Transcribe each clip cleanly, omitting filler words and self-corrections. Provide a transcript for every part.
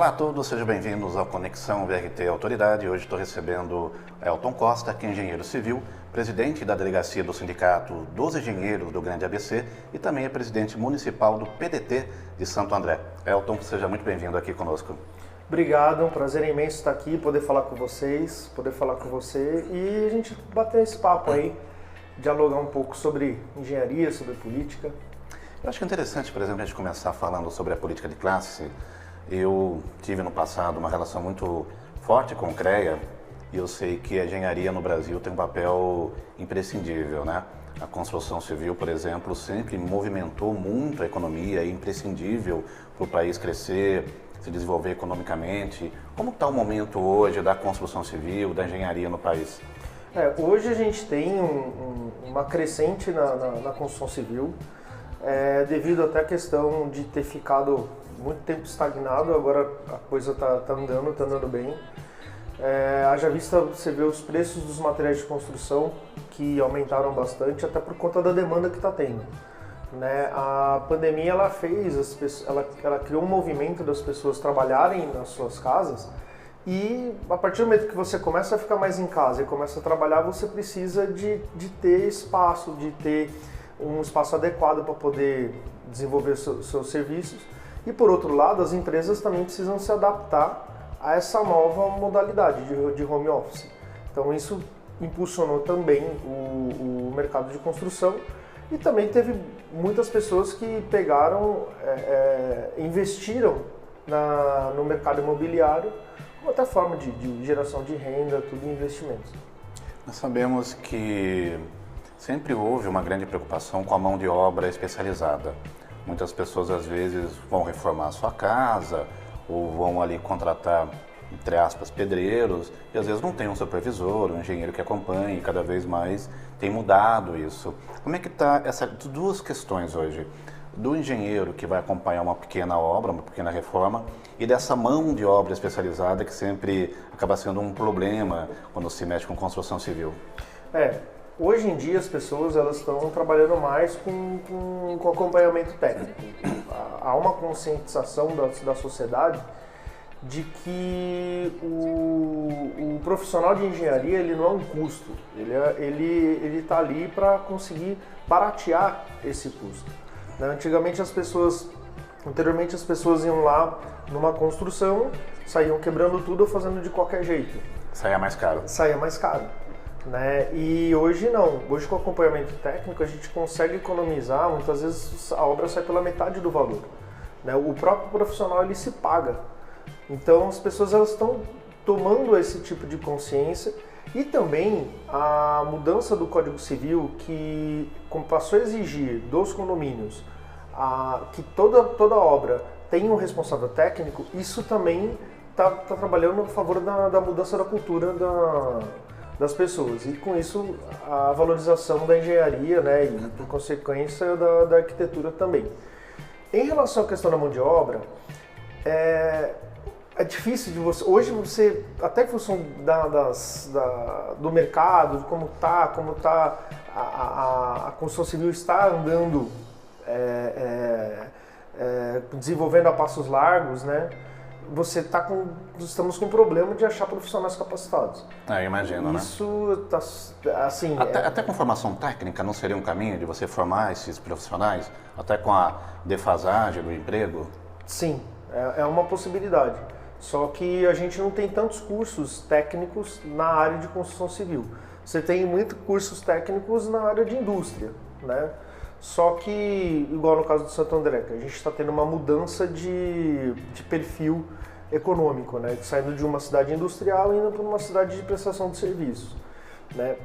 Olá a todos, sejam bem-vindos ao Conexão VRT Autoridade. Hoje estou recebendo Elton Costa, que é engenheiro civil, presidente da delegacia do Sindicato dos Engenheiros do Grande ABC e também é presidente municipal do PDT de Santo André. Elton, seja muito bem-vindo aqui conosco. Obrigado, é um prazer imenso estar aqui, poder falar com vocês, poder falar com você e a gente bater esse papo aí, dialogar um pouco sobre engenharia, sobre política. Eu acho que é interessante, por exemplo, a gente começar falando sobre a política de classe. Eu tive no passado uma relação muito forte com o CREA e eu sei que a engenharia no Brasil tem um papel imprescindível, né? A construção civil, por exemplo, sempre movimentou muito a economia, é imprescindível para o país crescer, se desenvolver economicamente. Como está o momento hoje da construção civil, da engenharia no país? Hoje a gente tem uma crescente na construção civil, devido até à questão de ter ficado muito tempo estagnado, agora a coisa está andando bem. Haja vista, você vê os preços dos materiais de construção que aumentaram bastante, até por conta da demanda que está tendo. Né? A pandemia ela criou um movimento das pessoas trabalharem nas suas casas e a partir do momento que você começa a ficar mais em casa e começa a trabalhar, você precisa de ter espaço, de ter um espaço adequado para poder desenvolver seus serviços. E por outro lado, as empresas também precisam se adaptar a essa nova modalidade de home office. Então isso impulsionou também o mercado de construção e também teve muitas pessoas que pegaram, investiram no mercado imobiliário como até forma de geração de renda, tudo em investimentos. Nós sabemos que sempre houve uma grande preocupação com a mão de obra especializada. Muitas pessoas às vezes vão reformar a sua casa ou vão ali contratar, entre aspas, pedreiros e às vezes não tem um supervisor, um engenheiro que acompanhe, cada vez mais tem mudado isso. Como é que está essas duas questões hoje? Do engenheiro que vai acompanhar uma pequena obra, uma pequena reforma e dessa mão de obra especializada que sempre acaba sendo um problema quando se mexe com construção civil. Hoje em dia as pessoas elas estão trabalhando mais com acompanhamento técnico. Há uma conscientização da sociedade de que o profissional de engenharia ele não é um custo, ele está ali para conseguir baratear esse custo. Anteriormente as pessoas iam lá numa construção, saíam quebrando tudo ou fazendo de qualquer jeito. Saía mais caro. Saía mais caro. Né? E hoje não, hoje com acompanhamento técnico a gente consegue economizar, muitas vezes a obra sai pela metade do valor, né? O próprio profissional ele se paga, então as pessoas elas estão tomando esse tipo de consciência e também a mudança do Código Civil que passou a exigir dos condomínios que toda obra tem um responsável técnico, isso também está trabalhando a favor da mudança da cultura das pessoas e com isso a valorização da engenharia, né, e por consequência da arquitetura também. Em relação à questão da mão de obra, é difícil de você até em função do mercado, de como tá a construção civil está andando, desenvolvendo a passos largos, né? Estamos com um problema de achar profissionais capacitados. Eu imagino, isso, né? Assim... Até com formação técnica não seria um caminho de você formar esses profissionais? Até com a defasagem do emprego? Sim, é uma possibilidade. Só que a gente não tem tantos cursos técnicos na área de construção civil. Você tem muitos cursos técnicos na área de indústria, né? Só que, igual no caso do Santo André, que a gente está tendo uma mudança de perfil econômico, né? Saindo de uma cidade industrial e indo para uma cidade de prestação de serviços, né?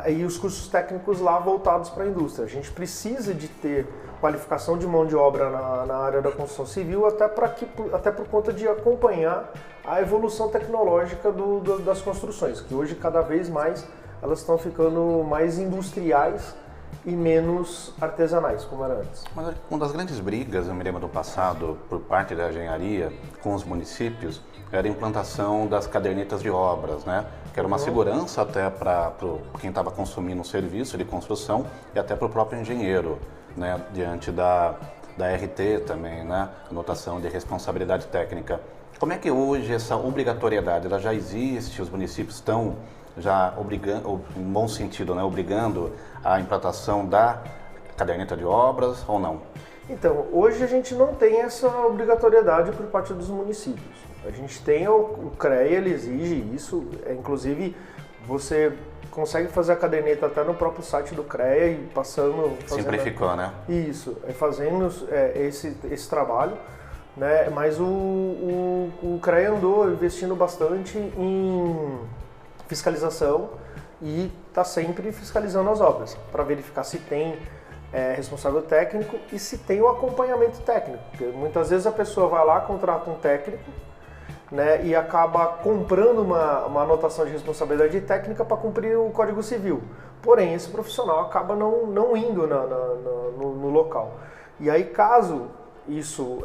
E os cursos técnicos lá voltados para a indústria. A gente precisa de ter qualificação de mão de obra na área da construção civil até por conta de acompanhar a evolução tecnológica das construções, que hoje cada vez mais elas estão ficando mais industriais e menos artesanais, como era antes. Mas uma das grandes brigas, eu me lembro do passado, por parte da engenharia com os municípios, era a implantação das cadernetas de obras, né? Que era uma segurança até para quem estava consumindo um serviço de construção e até para o próprio engenheiro, né? Diante da RT também, né? Anotação de responsabilidade técnica. Como é que hoje essa obrigatoriedade, ela já existe, os municípios estão já obrigando, em bom sentido, né, obrigando a implantação da caderneta de obras ou não? Então, hoje a gente não tem essa obrigatoriedade por parte dos municípios. A gente tem o CREA, ele exige isso, inclusive você consegue fazer a caderneta até no próprio site do CREA e passando... Simplificou, né? Isso, fazendo esse trabalho, né? Mas o CREA andou investindo bastante em fiscalização e está sempre fiscalizando as obras, para verificar se tem responsável técnico e se tem o acompanhamento técnico. Porque muitas vezes a pessoa vai lá, contrata um técnico, né, e acaba comprando uma anotação de responsabilidade técnica para cumprir o Código Civil. Porém, esse profissional acaba não indo no local. E aí, caso isso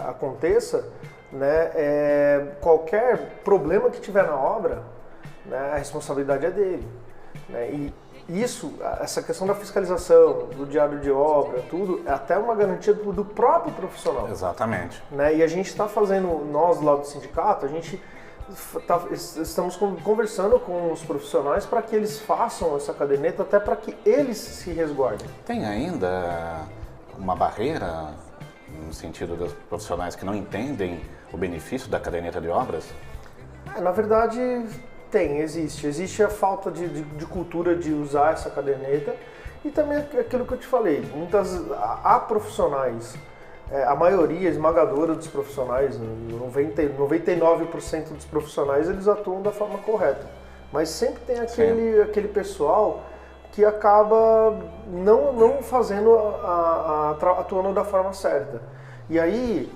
aconteça, né, qualquer problema que tiver na obra, né, a responsabilidade é dele. Né, e essa questão da fiscalização, do diário de obra, tudo, é até uma garantia do próprio profissional. Exatamente. Né? E a gente está fazendo, nós lá do sindicato, estamos conversando com os profissionais para que eles façam essa caderneta, até para que eles se resguardem. Tem ainda uma barreira no sentido dos profissionais que não entendem o benefício da caderneta de obras? Na verdade... Existe a falta de cultura de usar essa caderneta e também aquilo que eu te falei, há profissionais, a maioria esmagadora dos profissionais, 99% dos profissionais, eles atuam da forma correta, mas sempre tem aquele pessoal que acaba não fazendo, atuando da forma certa. E aí,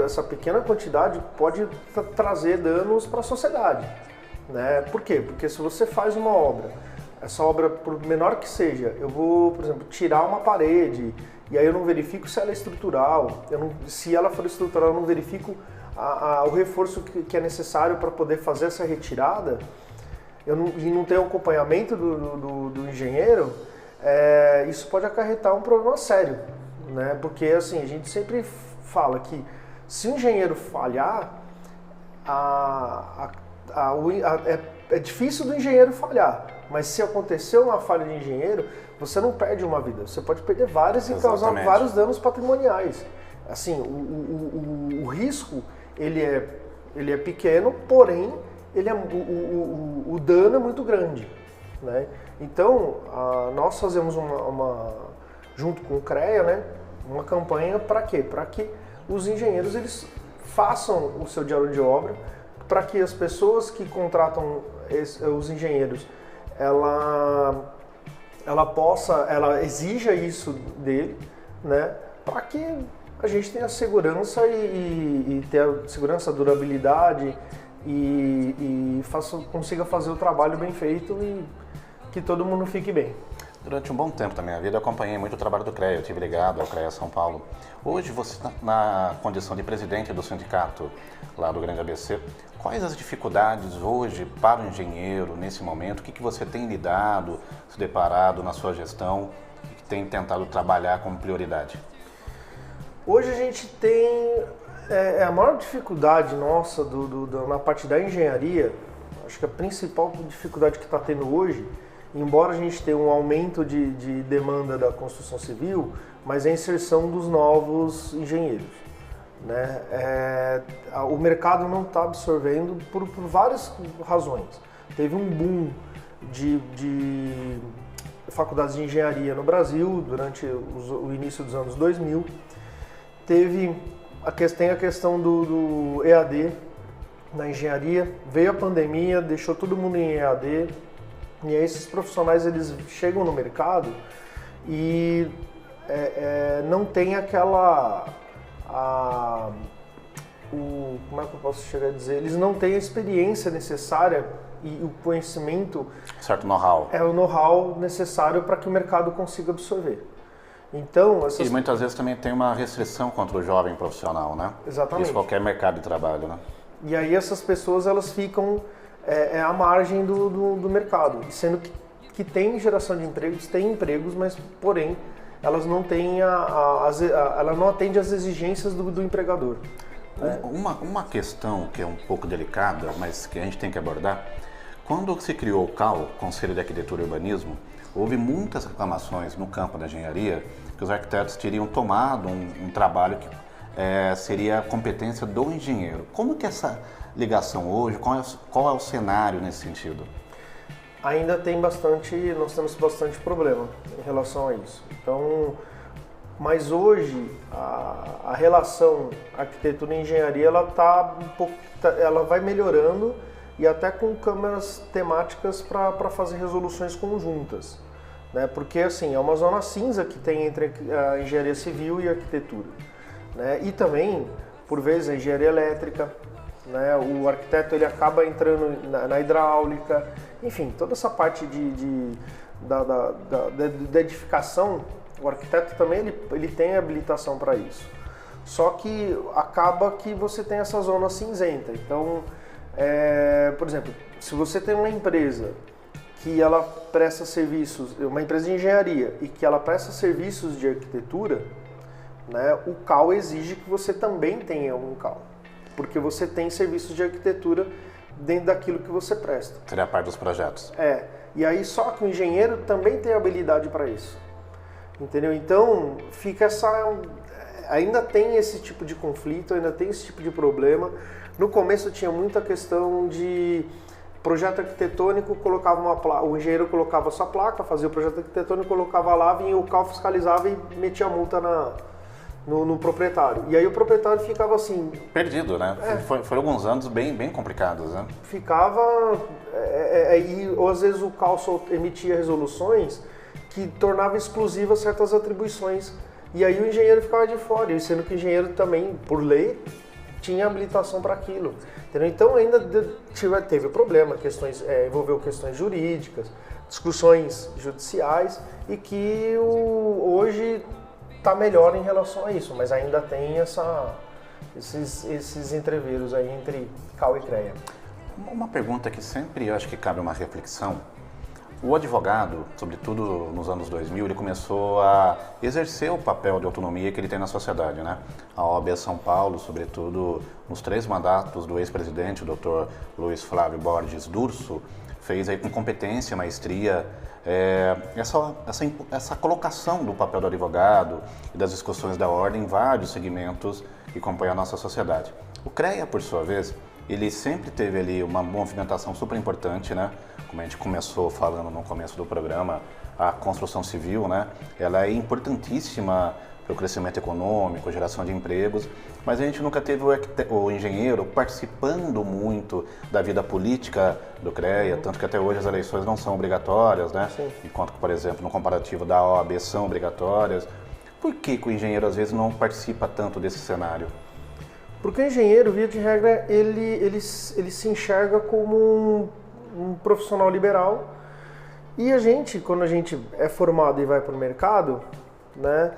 essa pequena quantidade pode trazer danos para a sociedade, né? Por quê? Porque se você faz uma obra, essa obra, por menor que seja, eu vou, por exemplo, tirar uma parede e aí eu não verifico se ela é estrutural, se ela for estrutural eu não verifico o reforço que é necessário para poder fazer essa retirada, e não tenho acompanhamento do engenheiro, isso pode acarretar um problema sério, né? Porque assim, a gente sempre fala que se o engenheiro falhar, é difícil do engenheiro falhar, mas se acontecer uma falha de engenheiro, você não perde uma vida, você pode perder várias e causar vários danos patrimoniais. Assim, o risco ele é pequeno, porém o dano é muito grande, né? Então nós fazemos junto com o CREA, né, uma campanha para quê? Para que os engenheiros eles façam o seu diário de obra, para que as pessoas que contratam os engenheiros, ela exija isso dele, né? Para que a gente tenha segurança e ter a segurança, a durabilidade e consiga fazer o trabalho bem feito e que todo mundo fique bem. Durante um bom tempo da minha vida eu acompanhei muito o trabalho do CREA, eu estive ligado ao CREA São Paulo. Hoje você está na condição de presidente do sindicato lá do Grande ABC. Quais as dificuldades hoje para o engenheiro nesse momento? O que você tem lidado, se deparado na sua gestão, o que tem tentado trabalhar como prioridade? Hoje a gente tem a maior dificuldade nossa na parte da engenharia, acho que a principal dificuldade que está tendo hoje, embora a gente tenha um aumento de demanda da construção civil, mas é a inserção dos novos engenheiros, né? O mercado não está absorvendo por várias razões. Teve um boom de faculdades de engenharia no Brasil durante o início dos anos 2000. Tem a questão do EAD na engenharia, veio a pandemia, deixou todo mundo em EAD, e aí esses profissionais eles chegam no mercado e não tem como é que eu posso chegar a dizer? Eles não têm a experiência necessária e o conhecimento... Certo know-how. É o know-how necessário para que o mercado consiga absorver. Então, E muitas vezes também tem uma restrição contra o jovem profissional, né? Exatamente. Isso qualquer mercado de trabalho, né? E aí essas pessoas elas ficam à margem do mercado, sendo que tem geração de empregos, tem empregos, mas porém elas não têm ela não atende às exigências do empregador. Uma questão que é um pouco delicada, mas que a gente tem que abordar, quando se criou o CAU, Conselho de Arquitetura e Urbanismo, houve muitas reclamações no campo da engenharia que os arquitetos teriam tomado um trabalho que seria a competência do engenheiro. Como que é essa ligação hoje, qual é o cenário nesse sentido? Ainda nós temos bastante problema em relação a isso. Então, mas hoje a relação arquitetura e engenharia ela vai melhorando e até com câmaras temáticas para fazer resoluções conjuntas, né? Porque assim é uma zona cinza que tem entre a engenharia civil e a arquitetura, né? E também por vezes a engenharia elétrica, né? O arquiteto ele acaba entrando na hidráulica, enfim, toda essa parte da edificação. O arquiteto também ele tem habilitação para isso. Só que acaba que você tem essa zona cinzenta. Então, por exemplo, se você tem uma empresa que ela presta serviços, uma empresa de engenharia e que ela presta serviços de arquitetura, né, o CAU exige que você também tenha um CAU, porque você tem serviços de arquitetura dentro daquilo que você presta. Seria parte dos projetos. E aí só que o engenheiro também tem habilidade para isso. Entendeu? Então, ainda tem esse tipo de conflito, ainda tem esse tipo de problema. No começo tinha muita questão de projeto arquitetônico, o engenheiro colocava a sua placa, fazia o projeto arquitetônico, colocava lá, vinha o CAU, fiscalizava e metia a multa no proprietário. E aí o proprietário ficava assim... Perdido, né? Foram alguns anos bem complicados, né? Ficava... ou às vezes o CAU emitia resoluções que tornava exclusivas certas atribuições. E aí o engenheiro ficava de fora, sendo que o engenheiro também, por lei, tinha habilitação para aquilo. Entendeu? Então ainda teve problema, envolveu questões jurídicas, discussões judiciais, e que hoje está melhor em relação a isso, mas ainda tem esses entreveros aí entre CAU e CREA. Uma pergunta que sempre eu acho que cabe uma reflexão. O advogado, sobretudo nos anos 2000, ele começou a exercer o papel de autonomia que ele tem na sociedade, né? A OAB São Paulo, sobretudo nos 3 mandatos do ex-presidente, o Dr. Luiz Flávio Borges Durso, fez aí com competência, maestria, essa colocação do papel do advogado e das discussões da ordem em vários segmentos que compõem a nossa sociedade. O CREA, por sua vez, ele sempre teve ali uma movimentação super importante, né? Como a gente começou falando no começo do programa, a construção civil, né? Ela é importantíssima para o crescimento econômico, geração de empregos, mas a gente nunca teve o engenheiro participando muito da vida política do CREA, tanto que até hoje as eleições não são obrigatórias, né? Sim. Enquanto que, por exemplo, no comparativo da OAB são obrigatórias. Por que o engenheiro às vezes não participa tanto desse cenário? Porque o engenheiro, via de regra, ele se enxerga como um profissional liberal, e quando a gente é formado e vai para o mercado, né,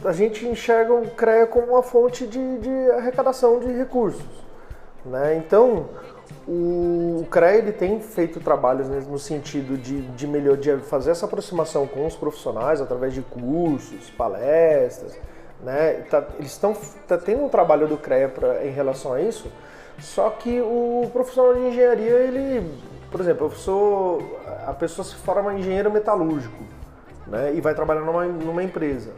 a gente enxerga o CREA como uma fonte de arrecadação de recursos, né? Então o CREA ele tem feito trabalhos no sentido de melhor, de fazer essa aproximação com os profissionais através de cursos, palestras, né? Eles estão tendo um trabalho do CREA em relação a isso. Só que o profissional de engenharia, por exemplo, a pessoa se forma engenheiro metalúrgico, né, e vai trabalhar numa empresa.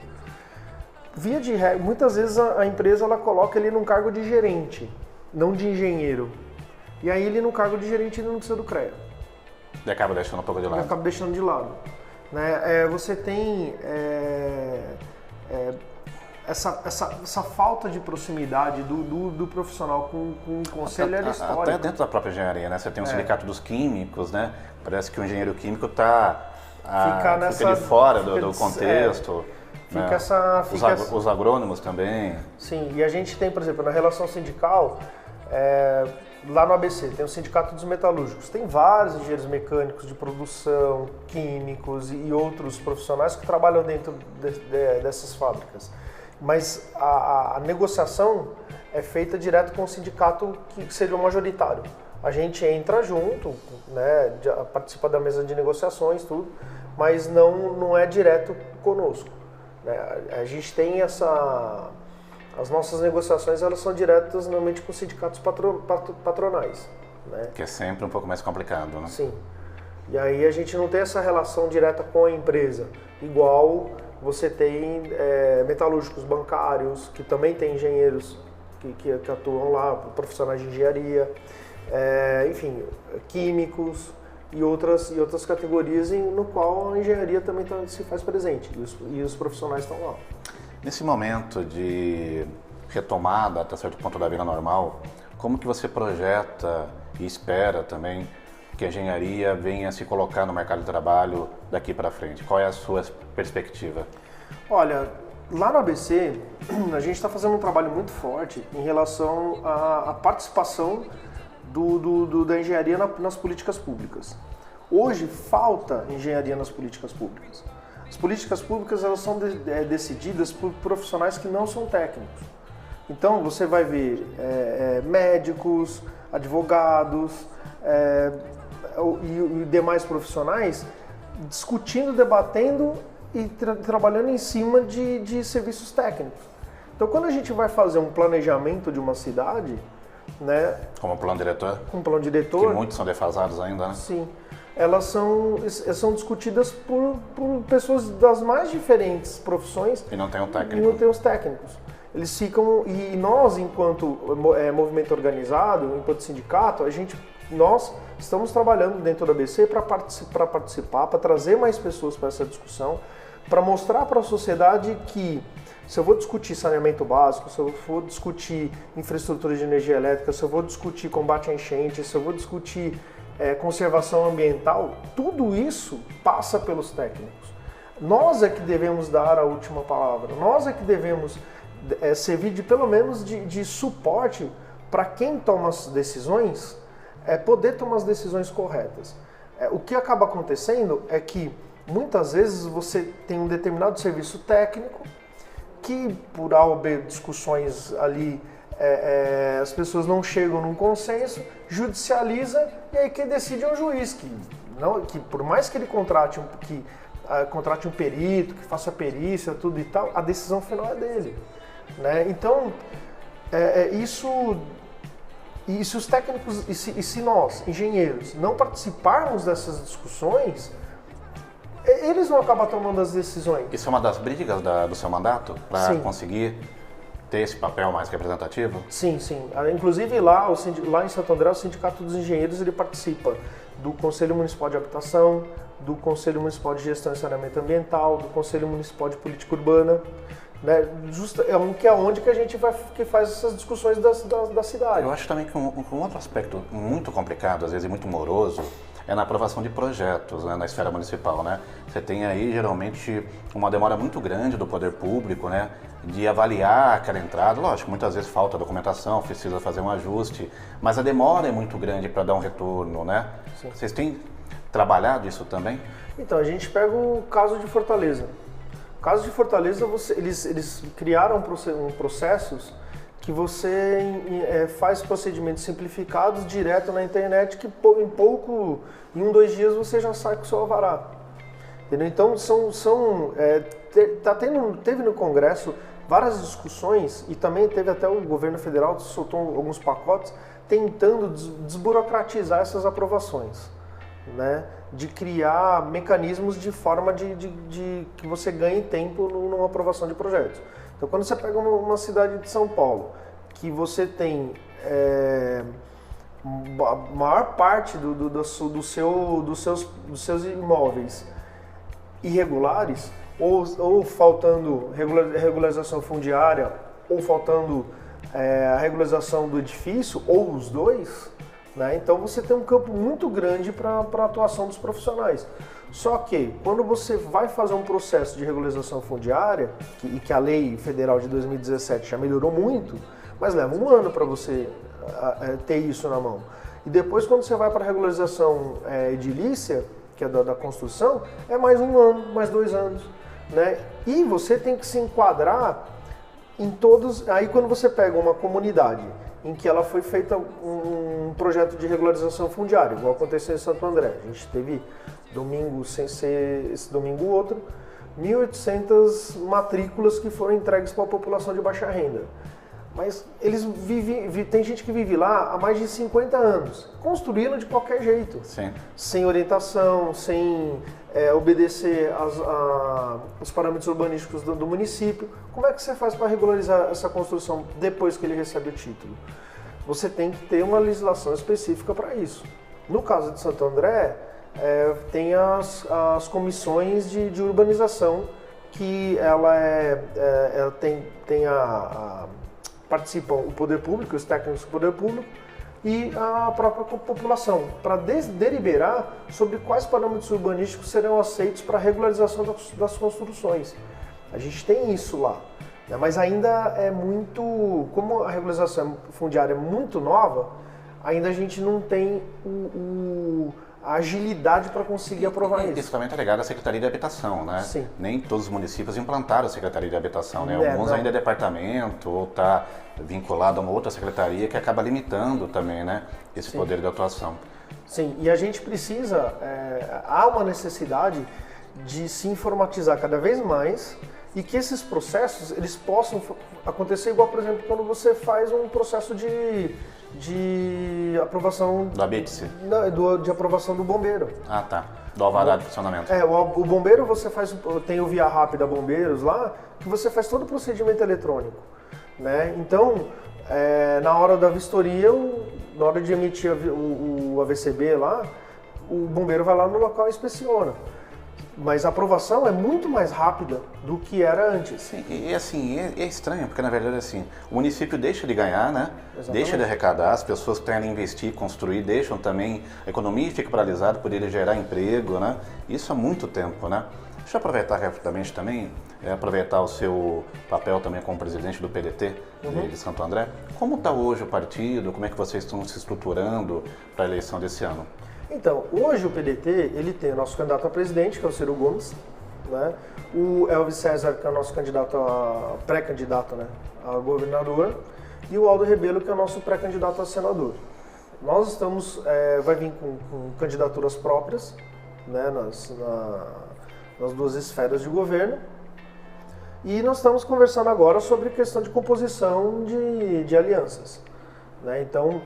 Via de regra, muitas vezes a empresa ela coloca ele num cargo de gerente, não de engenheiro. E aí ele no cargo de gerente ele não precisa do CREA. E acaba deixando um pouco de lado. Acaba deixando de lado. Né? Você tem essa falta de proximidade do profissional com o conselho era histórico. Até dentro da própria engenharia, né? Você tem um sindicato dos químicos, né? Parece que o engenheiro químico fica de fora do contexto. Né? Os agrônomos também. Sim, e a gente tem, por exemplo, na relação sindical, lá no ABC, tem o Sindicato dos Metalúrgicos. Tem vários engenheiros mecânicos de produção, químicos e outros profissionais que trabalham dentro dessas fábricas. Mas a negociação é feita direto com o sindicato que seja o majoritário. A gente entra junto, né, participa da mesa de negociações, tudo, mas não é direto conosco. Né? A gente tem As nossas negociações elas são diretas normalmente com sindicatos patronais, né? Que é sempre um pouco mais complicado, né? Sim. E aí a gente não tem essa relação direta com a empresa, igual você tem metalúrgicos bancários, que também tem engenheiros que atuam lá, profissionais de engenharia, enfim, químicos e outras categorias no qual a engenharia também se faz presente e os profissionais estão lá. Nesse momento de retomada até certo ponto da vida normal, como que você projeta e espera também que a engenharia venha se colocar no mercado de trabalho daqui para frente? Qual é a sua perspectiva? Olha, lá no ABC, a gente está fazendo um trabalho muito forte em relação à participação da engenharia nas políticas públicas. Hoje, falta engenharia nas políticas públicas. As políticas públicas elas são decididas por profissionais que não são técnicos. Então, você vai ver médicos, advogados, e demais profissionais discutindo, debatendo e trabalhando em cima de serviços técnicos. Então, quando a gente vai fazer um planejamento de uma cidade, né, como plano diretor? Com plano diretor. Que muitos são defasados ainda, né? Sim. Elas são discutidas por pessoas das mais diferentes profissões. E não tem um técnico. E não tem os técnicos. Eles ficam... E nós, enquanto movimento organizado, enquanto sindicato, nós estamos trabalhando dentro da ABC para participar, para trazer mais pessoas para essa discussão, para mostrar para a sociedade que se eu vou discutir saneamento básico, se eu vou discutir infraestrutura de energia elétrica, se eu vou discutir combate à enchente, se eu vou discutir conservação ambiental, tudo isso passa pelos técnicos. Nós é que devemos dar a última palavra, nós é que devemos servir pelo menos de suporte para quem toma as decisões, poder tomar as decisões corretas. O que acaba acontecendo é que muitas vezes você tem um determinado serviço técnico que por A ou B discussões ali as pessoas não chegam num consenso, judicializa e aí quem decide é um juiz que por mais que ele contrate um perito, que faça perícia, tudo e tal, a decisão final é dele, né? Então isso. E se os técnicos, e se nós, engenheiros, não participarmos dessas discussões, eles vão acabar tomando as decisões. Isso é uma das brigas do seu mandato? Para conseguir ter esse papel mais representativo? Sim, sim. Inclusive lá em Santo André, o Sindicato dos Engenheiros ele participa do Conselho Municipal de Habitação, do Conselho Municipal de Gestão e Saneamento Ambiental, do Conselho Municipal de Política Urbana. Né? É onde que a gente que faz essas discussões da cidade. Eu acho também que um outro aspecto muito complicado, às vezes muito moroso, é na aprovação de projetos, né, na esfera municipal, né? Você tem aí geralmente uma demora muito grande do poder público, né, de avaliar aquela entrada. Lógico, muitas vezes falta documentação, precisa fazer um ajuste, mas a demora é muito grande para dar um retorno, né? Sim. Vocês têm trabalhado isso também? Então, a gente pega o caso de Fortaleza. No caso de Fortaleza, eles criaram processos que você faz procedimentos simplificados direto na internet que em 1, 2 dias você já sai com o seu alvará. Entendeu? Então teve no Congresso várias discussões e também teve até o governo federal soltou alguns pacotes tentando desburocratizar essas aprovações, né? De criar mecanismos de forma de que você ganhe tempo numa aprovação de projetos. Então, quando você pega uma cidade de São Paulo, que você tem a maior parte dos seus imóveis irregulares, ou faltando regularização fundiária, ou faltando a regularização do edifício, ou os dois, né? Então você tem um campo muito grande para a atuação dos profissionais. Só que quando você vai fazer um processo de regularização fundiária, que a lei federal de 2017 já melhorou muito, mas leva 1 ano para você ter isso na mão. E depois quando você vai para a regularização edilícia, que é da construção, é mais 1 ano, mais 2 anos. Né? E você tem que se enquadrar em todos... Aí quando você pega uma comunidade em que ela foi feita um projeto de regularização fundiária, igual aconteceu em Santo André. A gente teve domingo, sem ser esse domingo outro, 1.800 matrículas que foram entregues para a população de baixa renda. Mas eles tem gente que vive lá há mais de 50 anos, construindo de qualquer jeito, Sim. sem orientação, sem obedecer os parâmetros urbanísticos do município. Como é que você faz para regularizar essa construção depois que ele recebe o título? Você tem que ter uma legislação específica para isso. No caso de Santo André, tem as comissões de urbanização, que ela participam o poder público, os técnicos do poder público e a própria população, para deliberar sobre quais parâmetros urbanísticos serão aceitos para a regularização das construções. A gente tem isso lá, né? Mas ainda é muito, como a regularização fundiária é muito nova, ainda a gente não tem a agilidade para conseguir aprovar isso. Isso também está ligado à Secretaria de Habitação, né? Sim. Nem todos os municípios implantaram a Secretaria de Habitação, né? Alguns não. ainda é departamento ou está vinculado a uma outra secretaria que acaba limitando também, né, esse Sim. poder de atuação. Sim, e a gente precisa, há uma necessidade de se informatizar cada vez mais e que esses processos eles possam acontecer igual, por exemplo, quando você faz um processo de aprovação Do ABITSE? de aprovação do bombeiro. Ah, tá. Do alvará de funcionamento. O bombeiro você tem o Via Rápida Bombeiros lá, que você faz todo o procedimento eletrônico, né? Então, na hora da vistoria, na hora de emitir o AVCB lá, o bombeiro vai lá no local e inspeciona. Mas a aprovação é muito mais rápida do que era antes. Sim, e assim, é estranho, porque na verdade assim, o município deixa de ganhar, né? Exatamente. Deixa de arrecadar, as pessoas querem investir, construir, deixam também, a economia fica paralisada por ele gerar emprego, né? Isso há muito tempo, né? Deixa eu aproveitar rapidamente também, aproveitar o seu papel também como presidente do PDT de Santo André. Como está hoje o partido, como é que vocês estão se estruturando para a eleição desse ano? Então, hoje o PDT, ele tem o nosso candidato a presidente, que é o Ciro Gomes, né? O Elvis César, que é o nosso pré-candidato, né, a governador, e o Aldo Rebelo, que é o nosso pré-candidato a senador. Nós estamos, vai vir com candidaturas próprias, né, nas duas esferas de governo, e nós estamos conversando agora sobre questão de composição de alianças, né? Então,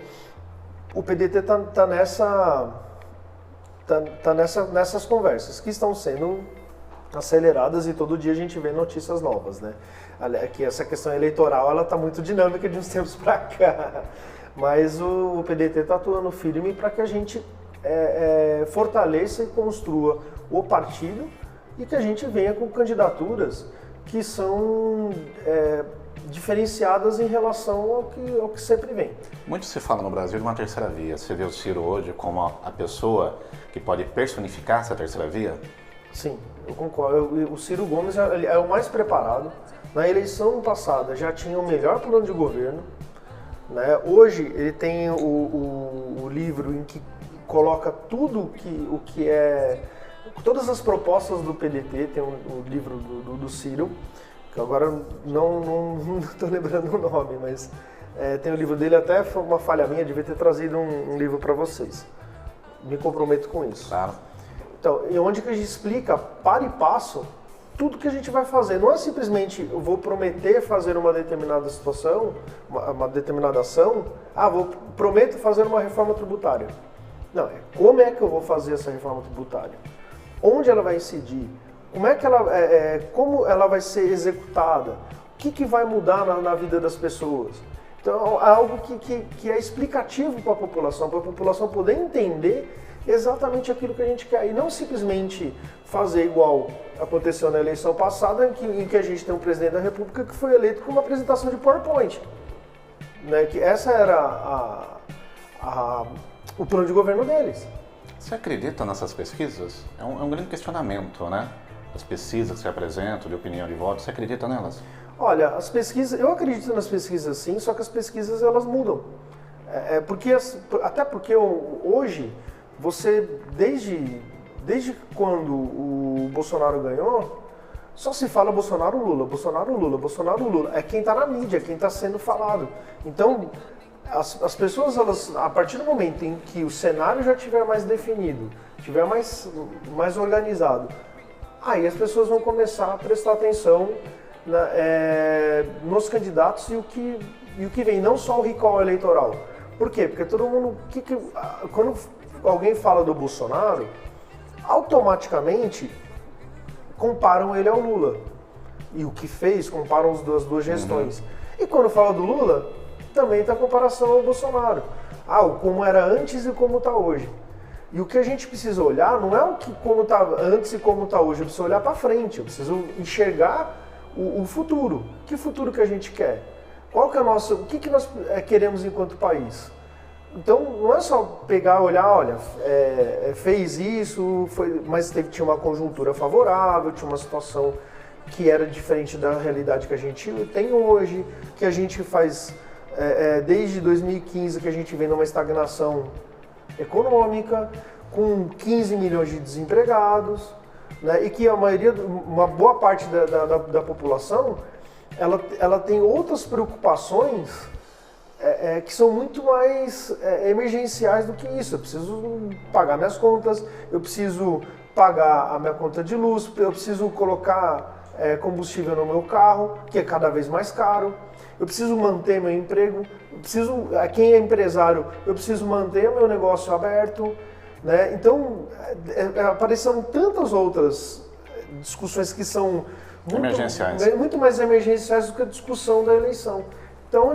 o PDT está nessas conversas que estão sendo aceleradas e todo dia a gente vê notícias novas, né? Que essa questão eleitoral ela está muito dinâmica de uns tempos para cá, mas o PDT está atuando firme para que a gente fortaleça e construa o partido e que a gente venha com candidaturas que são diferenciadas em relação ao que sempre vem. Muito se fala no Brasil de uma terceira via. Você vê o Ciro hoje como a pessoa que pode personificar essa terceira via? Sim, eu concordo. O Ciro Gomes é o mais preparado. Na eleição passada já tinha o melhor plano de governo, né? Hoje ele tem o livro em que coloca tudo o que é... Todas as propostas do PDT, tem o livro do Ciro, que agora não estou lembrando o nome, mas tem o livro dele, até foi uma falha minha, devia ter trazido um livro para vocês. Me comprometo com isso. Claro. Então, e onde que a gente explica, passo a passo, tudo que a gente vai fazer. Não é simplesmente eu vou prometer fazer uma determinada situação, uma determinada ação, prometo fazer uma reforma tributária. Não, como é que eu vou fazer essa reforma tributária? Onde ela vai incidir? Como ela vai ser executada? O que vai mudar na vida das pessoas? Então, é algo que é explicativo para a população poder entender exatamente aquilo que a gente quer. E não simplesmente fazer igual aconteceu na eleição passada, em que a gente tem um presidente da República que foi eleito com uma apresentação de PowerPoint. Né? Que essa era o plano de governo deles. Você acredita nessas pesquisas? É um grande questionamento, né? As pesquisas que se apresentam, de opinião de voto, você acredita nelas? Olha, as pesquisas, eu acredito nas pesquisas sim, só que as pesquisas elas mudam. Até porque hoje, você, desde quando o Bolsonaro ganhou, só se fala Bolsonaro-Lula, Bolsonaro-Lula, Bolsonaro-Lula. É quem está na mídia, quem está sendo falado. Então, as pessoas, a partir do momento em que o cenário já estiver mais definido, estiver mais organizado, aí as pessoas vão começar a prestar atenção nos candidatos e o que vem, não só o recall eleitoral. Por quê? Porque todo mundo, quando alguém fala do Bolsonaro, automaticamente comparam ele ao Lula. E o que fez, comparam as duas gestões. E quando fala do Lula, também está a comparação ao Bolsonaro. Como era antes e como está hoje. E o que a gente precisa olhar não é como está antes e como está hoje, eu preciso olhar para frente, eu preciso enxergar o futuro. Que futuro que a gente quer? Qual que é o que nós queremos enquanto país? Então não é só pegar, olhar, olha, fez isso, mas tinha uma conjuntura favorável, tinha uma situação que era diferente da realidade que a gente tem hoje, que a gente faz desde 2015 que a gente vem numa estagnação econômica, com 15 milhões de desempregados, né, e que uma boa parte da população, ela tem outras preocupações que são muito mais emergenciais do que isso. Eu preciso pagar minhas contas, eu preciso pagar a minha conta de luz, eu preciso colocar combustível no meu carro, que é cada vez mais caro, eu preciso manter meu emprego, quem é empresário, eu preciso manter meu negócio aberto, né? Então, apareceram tantas outras discussões que são muito mais emergenciais do que a discussão da eleição. Então,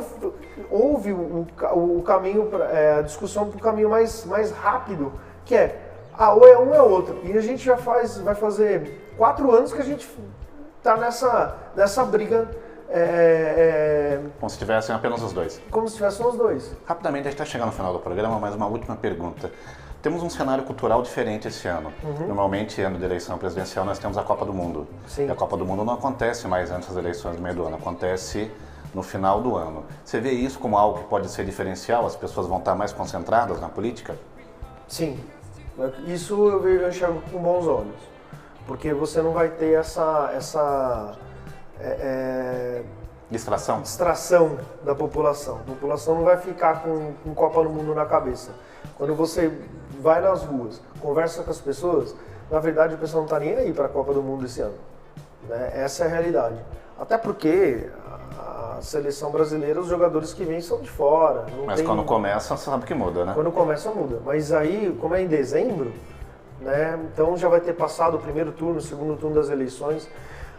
houve o caminho, a discussão para o caminho mais rápido, que ou é um ou é outro. E a gente vai fazer 4 anos que a gente está nessa briga. Como se tivessem apenas os dois. Como se tivessem os dois. Rapidamente, a gente está chegando no final do programa, mas uma última pergunta. Temos um cenário cultural diferente esse ano. Normalmente, ano de eleição presidencial, nós temos a Copa do Mundo. Sim. E a Copa do Mundo não acontece mais antes das eleições do meio do ano, acontece no final do ano. Você vê isso como algo que pode ser diferencial? As pessoas vão estar mais concentradas na política? Sim. Isso eu enxergo com bons olhos. Porque você não vai ter essa distração da população. A população não vai ficar com Copa do Mundo na cabeça. Quando você vai nas ruas, conversa com as pessoas, na verdade o pessoal não está nem aí para a Copa do Mundo esse ano. Né? Essa é a realidade. Até porque a seleção brasileira, os jogadores que vêm são de fora. Mas quando começa, você sabe que muda, né? Quando começa, muda. Mas aí, como é em dezembro, né? Então já vai ter passado o primeiro turno, o segundo turno das eleições.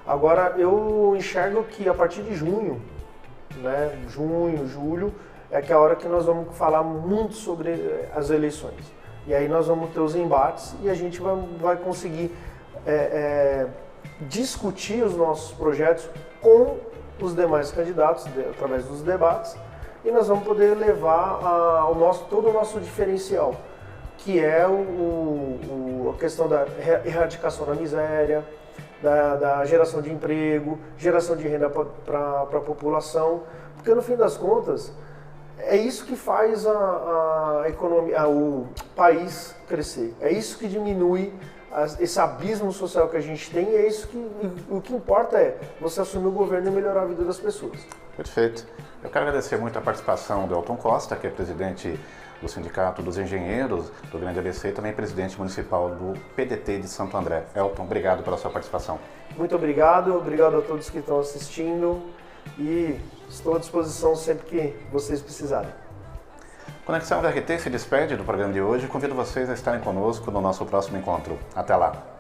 Agora, eu enxergo que a partir de junho, né, junho, julho, é que é a hora que nós vamos falar muito sobre as eleições. E aí nós vamos ter os embates e a gente vai conseguir discutir os nossos projetos com os demais candidatos, através dos debates, e nós vamos poder levar todo o nosso diferencial, que é a questão da erradicação da miséria, da geração de emprego, geração de renda para a população, porque no fim das contas é isso que faz a economia, o país crescer, é isso que diminui esse abismo social que a gente tem, e é isso o que importa é você assumir o governo e melhorar a vida das pessoas. Perfeito. Eu quero agradecer muito a participação do Elton Costa, que é presidente do Sindicato dos Engenheiros do Grande ABC e também presidente municipal do PDT de Santo André. Elton, obrigado pela sua participação. Muito obrigado a todos que estão assistindo e estou à disposição sempre que vocês precisarem. Conexão VRT se despede do programa de hoje e convido vocês a estarem conosco no nosso próximo encontro. Até lá!